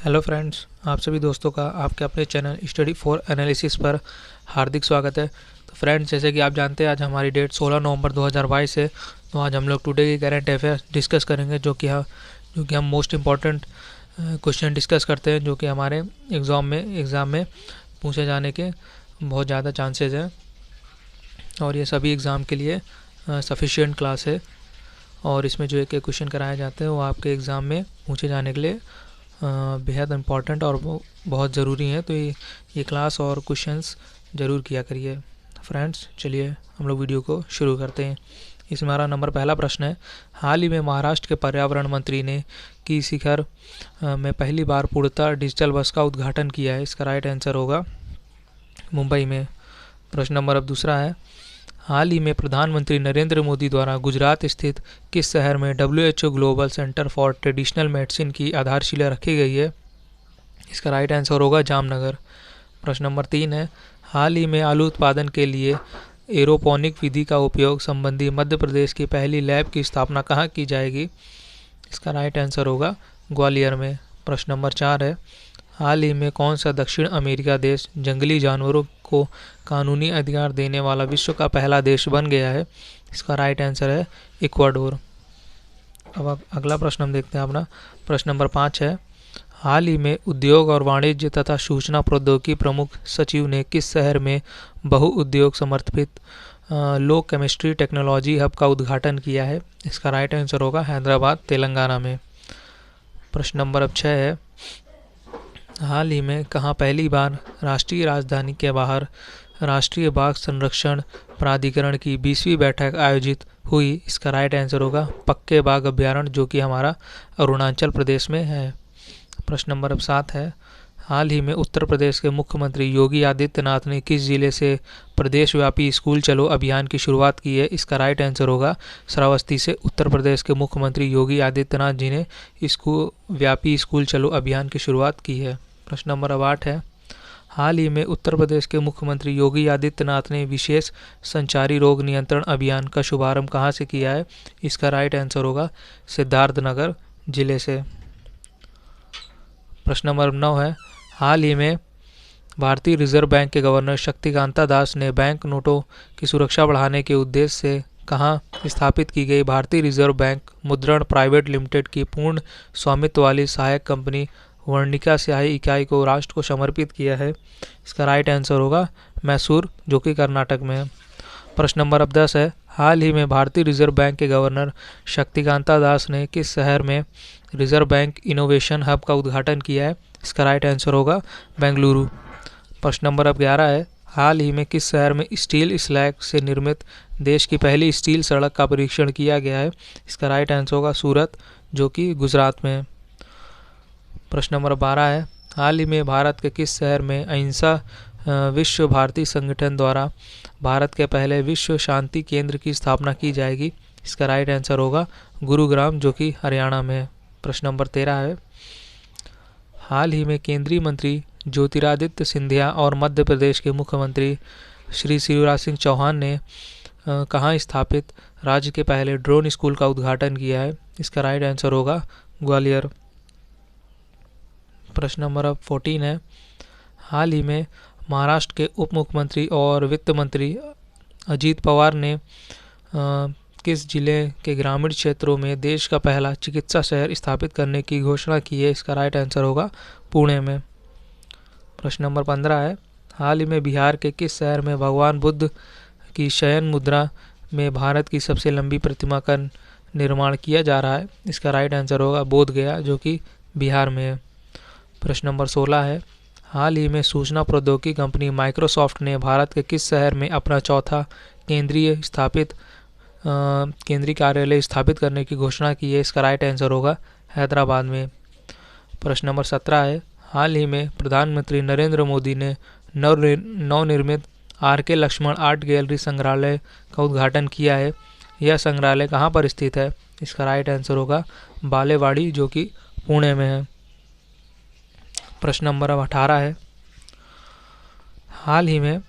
Hello friends, आप सभी दोस्तों का आपके अपने चैनल स्टडी फॉर एनालिसिस पर हार्दिक स्वागत है। तो फ्रेंड्स, जैसे कि आप जानते हैं आज हमारी डेट 16 नवंबर 2022 है। तो आज हम लोग टुडे की करंट अफेयर डिस्कस करेंगे, जो कि हम मोस्ट इम्पॉर्टेंट क्वेश्चन डिस्कस करते हैं, जो कि हमारे एग्ज़ाम में पूछे जाने के बहुत ज़्यादा चांसेस हैं। और ये सभी एग्ज़ाम के लिए सफिशिएंट क्लास है, और इसमें जो एक क्वेश्चन कराए जाते हैं वो आपके एग्ज़ाम में पूछे जाने के लिए बेहद इम्पॉर्टेंट और बहुत ज़रूरी है। तो ये क्लास और क्वेश्चंस ज़रूर किया करिए। फ्रेंड्स, चलिए हम लोग वीडियो को शुरू करते हैं। इसमें हमारा पहला प्रश्न है, हाल ही में महाराष्ट्र के पर्यावरण मंत्री ने की शिखर में पहली बार पूर्णतः डिजिटल बस का उद्घाटन किया है। इसका राइट आंसर होगा मुंबई में। प्रश्न नंबर अब दूसरा है, हाल ही में प्रधानमंत्री नरेंद्र मोदी द्वारा गुजरात स्थित किस शहर में WHO global centre for traditional medicine की आधारशिला रखी गई है? इसका राइट आंसर होगा जामनगर। प्रश्न नंबर 3 है, हाल ही में आलू उत्पादन के लिए एरोपोनिक विधि का उपयोग संबंधी मध्य प्रदेश की पहली लैब की स्थापना कहाँ की जाएगी? इसका राइट आंसर होगा ग्वालियर में। प्रश्न नंबर 4 है, हाल ही में कौन सा दक्षिण अमेरिका देश जंगली जानवरों को कानूनी अधिकार देने वाला विश्व का पहला देश बन गया है? इसका राइट आंसर है इक्वाडोर। अब अगला प्रश्न हम देखते हैं अपना। प्रश्न नंबर 5 है, हाल ही में उद्योग और वाणिज्य तथा सूचना प्रौद्योगिकी प्रमुख सचिव ने किस शहर में बहुउद्योग समर्पित लो केमिस्ट्री टेक्नोलॉजी हब का उद्घाटन किया है? इसका राइट आंसर होगा हैदराबाद, तेलंगाना में। प्रश्न नंबर अब 6 है, हाल ही में कहाँ पहली बार राष्ट्रीय राजधानी के बाहर राष्ट्रीय बाघ संरक्षण प्राधिकरण की 20वीं बैठक आयोजित हुई? इसका राइट आंसर होगा पक्के बाघ अभ्यारण्य, जो कि हमारा अरुणाचल प्रदेश में है। प्रश्न नंबर अब 7 है, हाल ही में उत्तर प्रदेश के मुख्यमंत्री योगी आदित्यनाथ ने किस जिले से प्रदेशव्यापी स्कूल चलो अभियान की शुरुआत की है? इसका राइट आंसर होगा श्रावस्ती से। उत्तर प्रदेश के मुख्यमंत्री योगी आदित्यनाथ जी ने व्यापी स्कूल चलो अभियान की शुरुआत की है। प्रश्न नंबर अब 8 है, हाल ही में उत्तर प्रदेश के मुख्यमंत्री योगी आदित्यनाथ ने विशेष संचारी रोग नियंत्रण अभियान का शुभारंभ कहाँ से किया है? इसका राइट आंसर होगा सिद्धार्थनगर जिले से। प्रश्न नंबर 9 है, हाल ही में भारतीय रिजर्व बैंक के गवर्नर शक्तिकांता दास ने बैंक नोटों की सुरक्षा बढ़ाने के उद्देश्य से कहाँ स्थापित की गई भारतीय रिजर्व बैंक मुद्रण प्राइवेट लिमिटेड की पूर्ण स्वामित्व वाली सहायक कंपनी वर्णिका स्याही इकाई को राष्ट्र को समर्पित किया है? इसका राइट आंसर होगा मैसूर, जो कि कर्नाटक में है। प्रश्न नंबर अब 10 है, हाल ही में भारतीय रिजर्व बैंक के गवर्नर शक्तिकांता दास ने किस शहर में रिजर्व बैंक इनोवेशन हब का उद्घाटन किया है? इसका राइट आंसर होगा बेंगलुरु। प्रश्न नंबर अब 11 है, हाल ही में किस शहर में स्टील स्लैग से निर्मित देश की पहली स्टील सड़क का परीक्षण किया गया है? इसका राइट आंसर होगा सूरत, जो कि गुजरात में है। प्रश्न नंबर 12 है, हाल ही में भारत के किस शहर में अहिंसा विश्व भारती संगठन द्वारा भारत के पहले विश्व शांति केंद्र की स्थापना की जाएगी? इसका राइट आंसर होगा गुरुग्राम, जो कि हरियाणा में है। प्रश्न नंबर 13 है, हाल ही में केंद्रीय मंत्री ज्योतिरादित्य सिंधिया और मध्य प्रदेश के मुख्यमंत्री श्री शिवराज सिंह चौहान ने कहाँ स्थापित राज्य के पहले ड्रोन स्कूल का उद्घाटन किया है? इसका राइट आंसर होगा ग्वालियर। प्रश्न नंबर अब 14 है, हाल ही में महाराष्ट्र के उप मुख्यमंत्री और वित्त मंत्री अजीत पवार ने किस जिले के ग्रामीण क्षेत्रों में देश का पहला चिकित्सा शहर स्थापित करने की घोषणा की है? इसका राइट आंसर होगा पुणे में। प्रश्न नंबर 15 है, हाल ही में बिहार के किस शहर में भगवान बुद्ध की शयन मुद्रा में भारत की सबसे लंबी प्रतिमा का निर्माण किया जा रहा है? इसका राइट आंसर होगा बोध गया, जो कि बिहार में है। प्रश्न नंबर 16 है, हाल ही में सूचना प्रौद्योगिकी कंपनी माइक्रोसॉफ्ट ने भारत के किस शहर में अपना चौथा केंद्रीय कार्यालय स्थापित करने की घोषणा की है? इसका राइट आंसर होगा हैदराबाद में। प्रश्न नंबर 17 है, हाल ही में प्रधानमंत्री नरेंद्र मोदी ने नवनिर्मित RK लक्ष्मण आर्ट गैलरी संग्रहालय का उद्घाटन किया है। यह संग्रहालय कहाँ पर स्थित है? इसका राइट आंसर होगा बालेवाड़ी, जो कि पुणे में है। प्रश्न नंबर अब 18 है, हाल ही में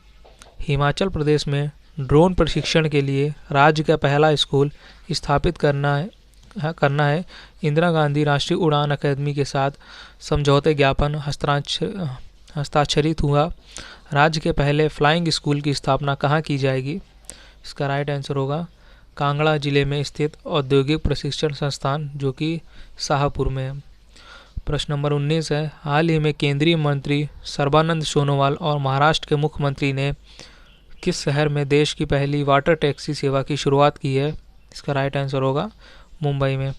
हिमाचल प्रदेश में ड्रोन प्रशिक्षण के लिए राज्य का पहला स्कूल स्थापित करना है। इंदिरा गांधी राष्ट्रीय उड़ान अकादमी के साथ समझौते ज्ञापन हस्ताक्षरित हुआ। राज्य के पहले फ्लाइंग स्कूल की स्थापना कहाँ की जाएगी? इसका राइट आंसर होगा कांगड़ा जिले में स्थित औद्योगिक प्रशिक्षण संस्थान, जो कि शाहपुर में है। प्रश्न नंबर 19 है, हाल ही में केंद्रीय मंत्री सर्बानंद सोनोवाल और महाराष्ट्र के मुख्यमंत्री ने किस शहर में देश की पहली वाटर टैक्सी सेवा की शुरुआत की है? इसका राइट आंसर होगा मुंबई में।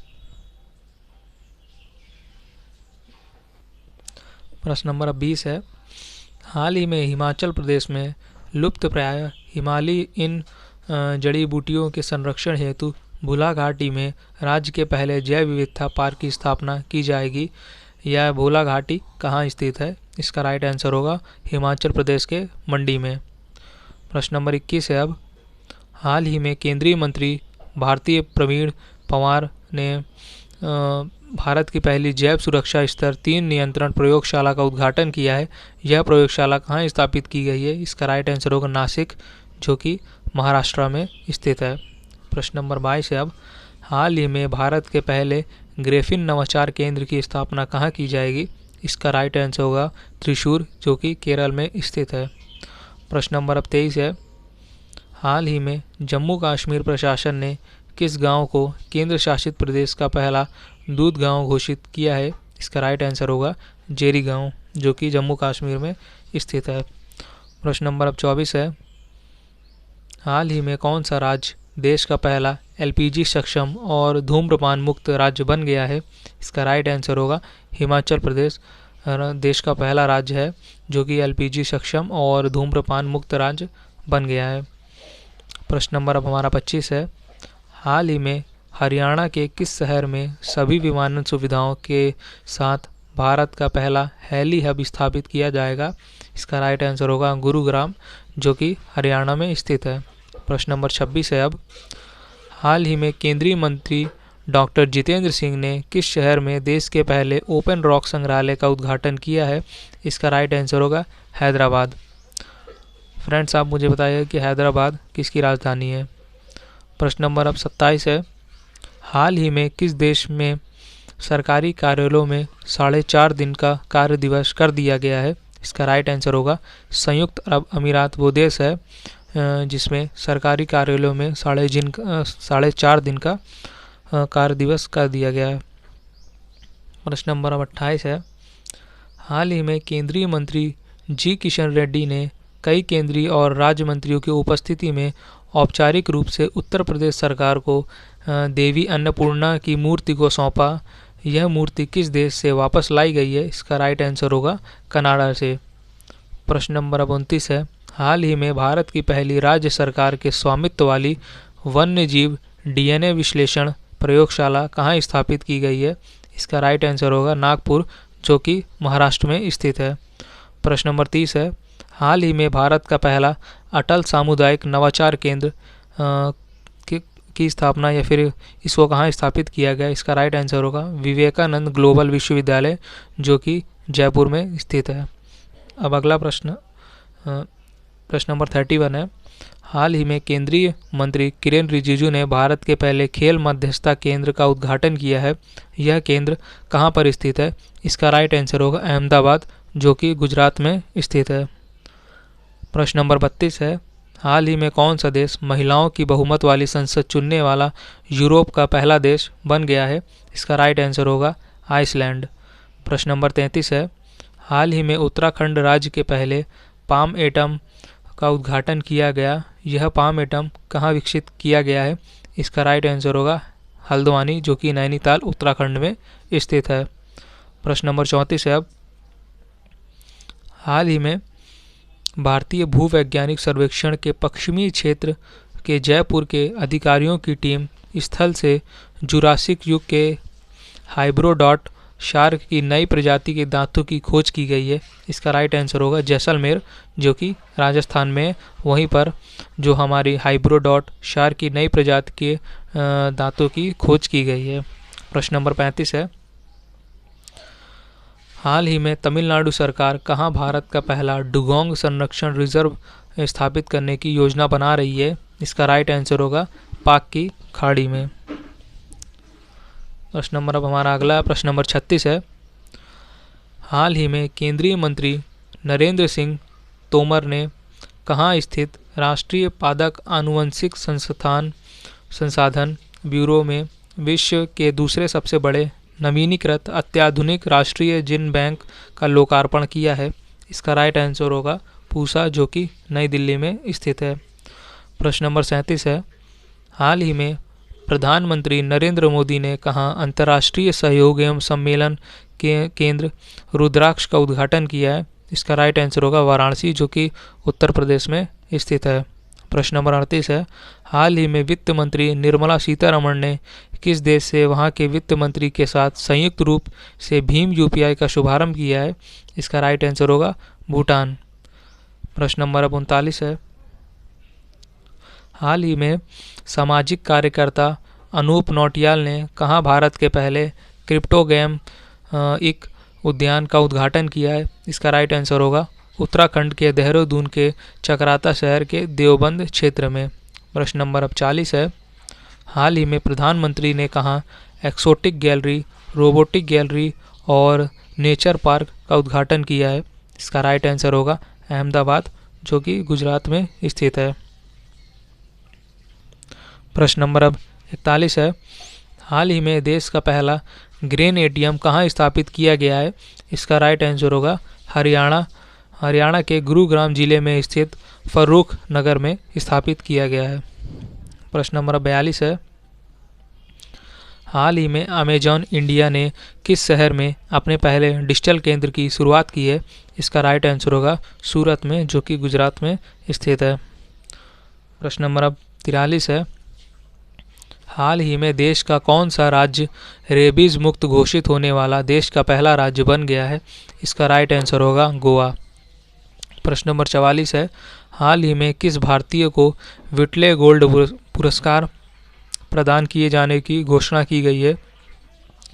प्रश्न नंबर 20 है, हाल ही में हिमाचल प्रदेश में लुप्तप्राय हिमालयी इन जड़ी बूटियों के संरक्षण हेतु भूला घाटी में राज्य के पहले जैव विविधता पार्क की स्थापना की जाएगी। यह भूला घाटी कहाँ स्थित है? इसका राइट आंसर होगा हिमाचल प्रदेश के मंडी में। प्रश्न नंबर 21 है, अब हाल ही में केंद्रीय मंत्री भारतीय प्रवीण पंवार ने भारत की पहली जैव सुरक्षा स्तर 3 नियंत्रण प्रयोगशाला का उद्घाटन किया है। यह प्रयोगशाला कहाँ स्थापित की गई है? इसका राइट आंसर होगा नासिक, जो कि महाराष्ट्र में स्थित है। प्रश्न नंबर 22 है, अब हाल ही में भारत के पहले ग्रेफिन नवाचार केंद्र की स्थापना कहाँ की जाएगी? इसका राइट आंसर होगा त्रिशूर, जो कि केरल में स्थित है। प्रश्न नंबर 23 है, हाल ही में जम्मू कश्मीर प्रशासन ने किस गांव को केंद्र शासित प्रदेश का पहला दूध गांव घोषित किया है? इसका राइट आंसर होगा जेरी गांव, जो कि जम्मू कश्मीर में स्थित है। प्रश्न नंबर 24 है, हाल ही में कौन सा राज्य देश का पहला एलपीजी सक्षम और धूम्रपान मुक्त राज्य बन गया है? इसका राइट आंसर होगा हिमाचल प्रदेश देश का पहला राज्य है जो कि एलपीजी सक्षम और धूम्रपान मुक्त राज्य बन गया है। प्रश्न नंबर अब हमारा 25 है, हाल ही में हरियाणा के किस शहर में सभी विमानन सुविधाओं के साथ भारत का पहला हेली हब स्थापित किया जाएगा? इसका राइट आंसर होगा गुरुग्राम, जो कि हरियाणा में स्थित है। प्रश्न नंबर 26 है, अब हाल ही में केंद्रीय मंत्री डॉक्टर जितेंद्र सिंह ने किस शहर में देश के पहले ओपन रॉक संग्रहालय का उद्घाटन किया है? इसका राइट आंसर होगा हैदराबाद। फ्रेंड्स, आप मुझे बताइए कि हैदराबाद किसकी राजधानी है। प्रश्न नंबर अब 27 है, हाल ही में किस देश में सरकारी कार्यालयों में 4.5 दिन का कार्य दिवस कर दिया गया है? इसका राइट आंसर होगा संयुक्त अरब अमीरात वो देश है जिसमें सरकारी कार्यालयों में 4.5 दिन का कार्य दिवस कर दिया गया है। प्रश्न नंबर 28 है, हाल ही में केंद्रीय मंत्री जी किशन रेड्डी ने कई केंद्रीय और राज्य मंत्रियों की उपस्थिति में औपचारिक रूप से उत्तर प्रदेश सरकार को देवी अन्नपूर्णा की मूर्ति को सौंपा। यह मूर्ति किस देश से वापस लाई गई है? इसका राइट आंसर होगा कनाडा से। प्रश्न नंबर 29 है, हाल ही में भारत की पहली राज्य सरकार के स्वामित्व वाली वन्य जीव डीएनए विश्लेषण प्रयोगशाला कहाँ स्थापित की गई है? इसका राइट आंसर होगा नागपुर, जो कि महाराष्ट्र में स्थित है। प्रश्न नंबर 30 है, हाल ही में भारत का पहला अटल सामुदायिक नवाचार केंद्र की स्थापना या फिर इसको कहाँ स्थापित किया गया? इसका राइट आंसर होगा विवेकानंद ग्लोबल विश्वविद्यालय, जो कि जयपुर में स्थित है। अब अगला प्रश्न नंबर 31 है, हाल ही में केंद्रीय मंत्री किरेन रिजिजू ने भारत के पहले खेल मध्यस्थता केंद्र का उद्घाटन किया है। यह केंद्र कहाँ पर स्थित है? इसका राइट आंसर होगा अहमदाबाद, जो कि गुजरात में स्थित है। प्रश्न नंबर 32 है, हाल ही में कौन सा देश महिलाओं की बहुमत वाली संसद चुनने वाला यूरोप का पहला देश बन गया है? इसका राइट आंसर होगा आइसलैंड। प्रश्न नंबर 33 है, हाल ही में उत्तराखंड राज्य के पहले पाम एटम का उद्घाटन किया गया। यह पाम एटम कहाँ विकसित किया गया है? इसका राइट आंसर होगा हल्द्वानी, जो कि नैनीताल उत्तराखंड में स्थित है। प्रश्न नंबर 34 है, अब हाल ही में भारतीय भूवैज्ञानिक सर्वेक्षण के पश्चिमी क्षेत्र के जयपुर के अधिकारियों की टीम स्थल से जुरासिक युग के हाइब्रोडॉट शार्क की नई प्रजाति के दांतों की खोज की गई है। इसका राइट आंसर होगा जैसलमेर, जो कि राजस्थान में। वहीं पर जो हमारी हाइब्रोडॉट शार्क की नई प्रजाति के दांतों की खोज की गई है। प्रश्न नंबर 35 है, हाल ही में तमिलनाडु सरकार कहां भारत का पहला डुगोंग संरक्षण रिजर्व स्थापित करने की योजना बना रही है? इसका राइट आंसर होगा पाक की खाड़ी में। प्रश्न नंबर अब हमारा अगला प्रश्न नंबर 36 है। हाल ही में केंद्रीय मंत्री नरेंद्र सिंह तोमर ने कहाँ स्थित राष्ट्रीय पादप आनुवंशिक संसाधन ब्यूरो में विश्व के दूसरे सबसे बड़े नवीनीकृत अत्याधुनिक राष्ट्रीय जीन बैंक का लोकार्पण किया है? इसका राइट आंसर होगा पूसा, जो कि नई दिल्ली में स्थित है। प्रश्न नंबर 37 है। हाल ही में प्रधानमंत्री नरेंद्र मोदी ने कहाँ अंतर्राष्ट्रीय सहयोग एवं सम्मेलन के केंद्र रुद्राक्ष का उद्घाटन किया है? इसका राइट आंसर होगा वाराणसी, जो कि उत्तर प्रदेश में स्थित है। प्रश्न नंबर 38 है। हाल ही में वित्त मंत्री निर्मला सीतारमण ने किस देश से वहां के वित्त मंत्री के साथ संयुक्त रूप से भीम यूपीआई का शुभारंभ किया है? इसका राइट आंसर होगा भूटान। प्रश्न नंबर अब 39 है। हाल ही में सामाजिक कार्यकर्ता अनूप नौटियाल ने कहाँ भारत के पहले क्रिप्टो गेम एक उद्यान का उद्घाटन किया है? इसका राइट आंसर होगा उत्तराखंड के देहरादून के चकराता शहर के देवबंद क्षेत्र में। प्रश्न नंबर अब 40 है। हाल ही में प्रधानमंत्री ने कहाँ एक्सोटिक गैलरी, रोबोटिक गैलरी और नेचर पार्क का उद्घाटन किया है? इसका राइट आंसर होगा अहमदाबाद, जो कि गुजरात में स्थित है। प्रश्न नंबर अब 41 है। हाल ही में देश का पहला ग्रेन एटीएम कहाँ स्थापित किया गया है? इसका राइट आंसर होगा हरियाणा के गुरुग्राम जिले में स्थित फर्रुख नगर में स्थापित किया गया है। प्रश्न नंबर 42 है। हाल ही में अमेजॉन इंडिया ने किस शहर में अपने पहले डिजिटल केंद्र की शुरुआत की है? इसका राइट आंसर होगा सूरत में, जो कि गुजरात में स्थित है। प्रश्न नंबर अब 43 है। हाल ही में देश का कौन सा राज्य रेबीज मुक्त घोषित होने वाला देश का पहला राज्य बन गया है? इसका राइट आंसर होगा गोवा। प्रश्न नंबर 44 है। हाल ही में किस भारतीय को विटले गोल्ड पुरस्कार प्रदान किए जाने की घोषणा की गई है?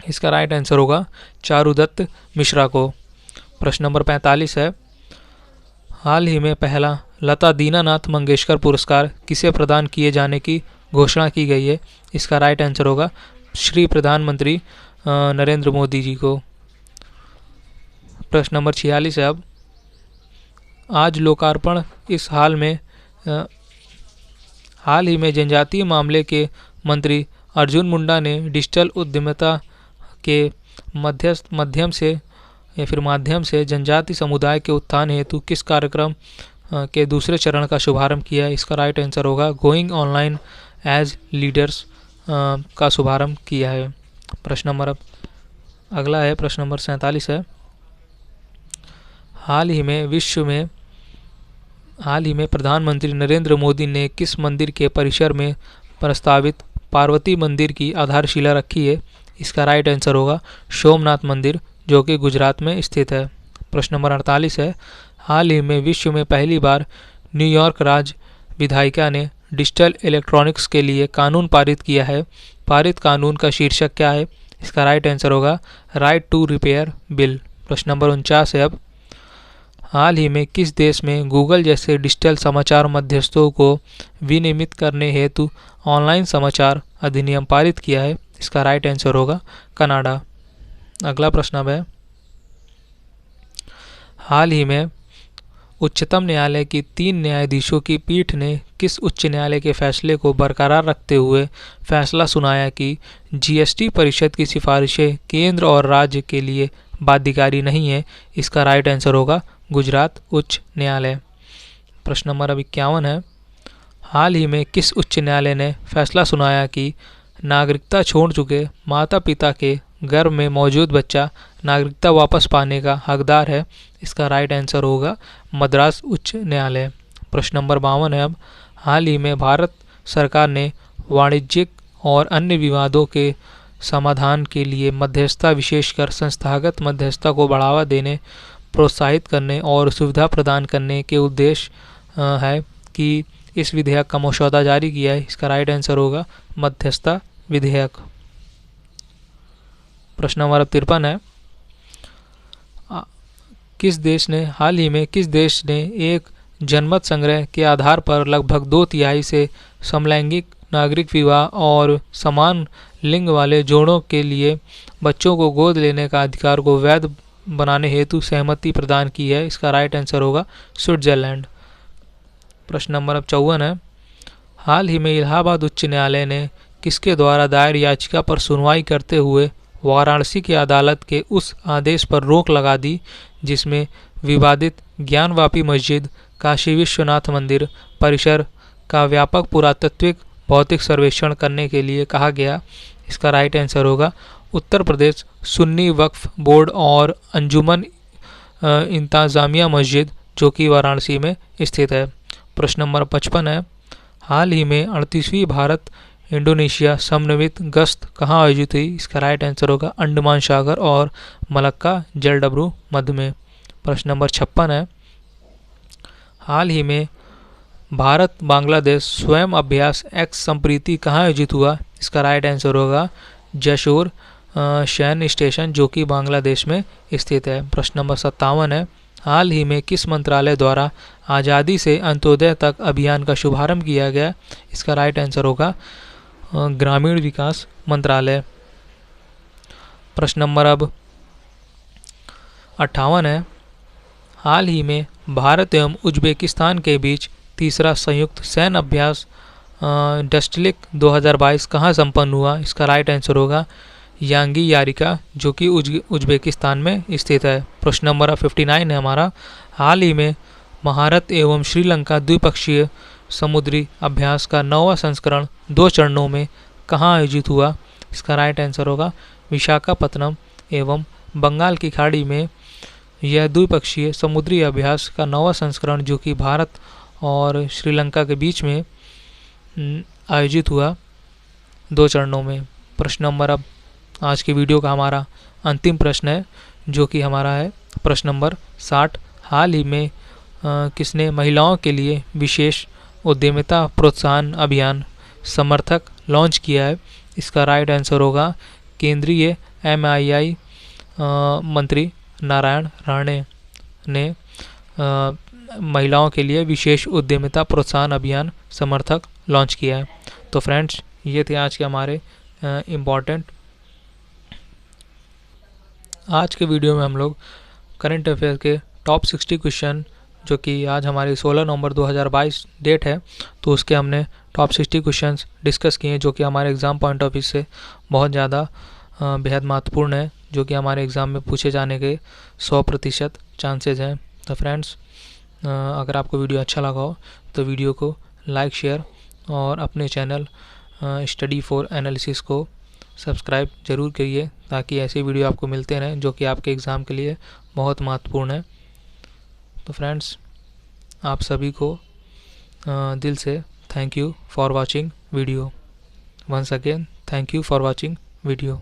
इसका राइट आंसर होगा चारुदत्त मिश्रा को। प्रश्न नंबर 45 है। हाल ही में पहला लता दीनानाथ मंगेशकर पुरस्कार किसे प्रदान किए जाने की घोषणा की गई है? इसका राइट आंसर होगा श्री प्रधानमंत्री नरेंद्र मोदी जी को। प्रश्न नंबर 46 है। अब आज लोकार्पण इस हाल ही में जनजातीय मामले के मंत्री अर्जुन मुंडा ने डिजिटल उद्यमिता के माध्यम से जनजाति समुदाय के उत्थान हेतु किस कार्यक्रम के दूसरे चरण का शुभारंभ किया है? इसका राइट आंसर होगा गोइंग ऑनलाइन एज लीडर्स का शुभारंभ किया है। प्रश्न नंबर अब अगला है, प्रश्न नंबर 47 है। हाल ही में प्रधानमंत्री नरेंद्र मोदी ने किस मंदिर के परिसर में प्रस्तावित पार्वती मंदिर की आधारशिला रखी है? इसका राइट आंसर होगा सोमनाथ मंदिर, जो कि गुजरात में स्थित है। प्रश्न नंबर 48 है। हाल ही में विश्व में पहली बार न्यूयॉर्क राज्य विधायिका ने डिजिटल इलेक्ट्रॉनिक्स के लिए कानून पारित किया है। पारित कानून का शीर्षक क्या है? इसका राइट आंसर होगा राइट टू रिपेयर बिल। प्रश्न नंबर 49 है। अब हाल ही में किस देश में गूगल जैसे डिजिटल समाचार मध्यस्थों को विनियमित करने हेतु ऑनलाइन समाचार अधिनियम पारित किया है? इसका राइट आंसर होगा कनाडा। अगला प्रश्न अब है। हाल ही में उच्चतम न्यायालय की 3 न्यायाधीशों की पीठ ने किस उच्च न्यायालय के फैसले को बरकरार रखते हुए फैसला सुनाया कि जीएसटी परिषद की सिफारिशें केंद्र और राज्य के लिए बाध्यकारी नहीं है? इसका राइट आंसर होगा गुजरात उच्च न्यायालय। प्रश्न नंबर अब 51 है। हाल ही में किस उच्च न्यायालय ने फैसला सुनाया कि नागरिकता छोड़ चुके माता पिता के गर्भ में मौजूद बच्चा नागरिकता वापस पाने का हकदार है? इसका राइट आंसर होगा मद्रास उच्च न्यायालय। प्रश्न नंबर 52 है। अब हाल ही में भारत सरकार ने वाणिज्यिक और अन्य विवादों के समाधान के लिए मध्यस्थता, विशेषकर संस्थागत मध्यस्थता को बढ़ावा देने, प्रोत्साहित करने और सुविधा प्रदान करने के उद्देश्य है कि इस विधेयक का मसौदा जारी किया है। इसका राइट आंसर होगा मध्यस्थता विधेयक। प्रश्न नंबर 53 है। हाल ही में किस देश ने एक जनमत संग्रह के आधार पर लगभग 2/3 से समलैंगिक नागरिक विवाह और समान लिंग वाले जोड़ों के लिए बच्चों को गोद लेने का अधिकार को वैध बनाने हेतु सहमति प्रदान की है। इसका राइट आंसर होगा स्विट्जरलैंड। प्रश्न नंबर अब 54 है। हाल ही में इलाहाबाद उच्च न्यायालय ने किसके द्वारा दायर याचिका पर सुनवाई करते हुए वाराणसी की अदालत के उस आदेश पर रोक लगा दी जिसमें विवादित ज्ञानवापी मस्जिद, काशी विश्वनाथ मंदिर परिसर का व्यापक पुरातात्विक भौतिक सर्वेक्षण करने के लिए कहा गया? इसका राइट आंसर होगा उत्तर प्रदेश सुन्नी वक्फ बोर्ड और अंजुमन इंतजामिया मस्जिद, जो कि वाराणसी में स्थित है। प्रश्न नंबर 55 है। हाल ही में 38वीं भारत इंडोनेशिया समन्वित गश्त कहाँ आयोजित हुई? इसका राइट आंसर होगा अंडमान सागर और मलक्का जलडब्रू मध्य में। प्रश्न नंबर 56 है। हाल ही में भारत बांग्लादेश स्वयं अभ्यास एक्स संप्रीति कहाँ आयोजित हुआ? इसका राइट आंसर होगा जशोर सैन्य स्टेशन, जो कि बांग्लादेश में स्थित है। प्रश्न नंबर 57 है। हाल ही में किस मंत्रालय द्वारा आज़ादी से अंत्योदय तक अभियान का शुभारंभ किया गया? इसका राइट आंसर होगा ग्रामीण विकास मंत्रालय। प्रश्न नंबर अब 58 है। हाल ही में भारत एवं उज्बेकिस्तान के बीच तीसरा संयुक्त सैन्य अभ्यास डस्टलिक 2022 कहाँ संपन्न हुआ? इसका राइट आंसर होगा यांगी यारिका, जो कि उज्बेकिस्तान में स्थित है। प्रश्न नंबर 59 है हमारा। हाल ही में भारत एवं श्रीलंका द्विपक्षीय समुद्री अभ्यास का 9वां संस्करण 2 चरणों में कहाँ आयोजित हुआ? इसका राइट आंसर होगा विशाखापत्तनम एवं बंगाल की खाड़ी में। यह द्विपक्षीय समुद्री अभ्यास का 9वां संस्करण, जो कि भारत और श्रीलंका के बीच में आयोजित हुआ 2 चरणों में। प्रश्न नंबर अब आज की वीडियो का हमारा अंतिम प्रश्न है, जो कि हमारा है प्रश्न नंबर 60। हाल ही में किसने महिलाओं के लिए विशेष उद्यमिता प्रोत्साहन अभियान समर्थक लॉन्च किया है? इसका राइट आंसर होगा केंद्रीय MII मंत्री नारायण राणे ने महिलाओं के लिए विशेष उद्यमिता प्रोत्साहन अभियान समर्थक लॉन्च किया है। तो फ्रेंड्स, ये थे आज के हमारे इम्पॉर्टेंट। आज के वीडियो में हम लोग करंट अफेयर के टॉप 60 क्वेश्चन, जो कि आज हमारी 16 नवंबर 2022 डेट है, तो उसके हमने टॉप 60 क्वेश्चंस डिस्कस किए, जो कि हमारे एग्ज़ाम पॉइंट ऑफ व्यू से बहुत ज़्यादा बेहद महत्वपूर्ण है, जो कि हमारे एग्ज़ाम में पूछे जाने के 100% चांसेज हैं। तो फ्रेंड्स, अगर आपको वीडियो अच्छा लगा हो तो वीडियो को लाइक, शेयर और अपने चैनल स्टडी फॉर एनालिसिस को सब्सक्राइब ज़रूर करिए, ताकि ऐसे वीडियो आपको मिलते रहें जो कि आपके एग्ज़ाम के लिए बहुत महत्वपूर्ण है। तो फ्रेंड्स, आप सभी को दिल से thank you for watching video. Once again thank you for watching video.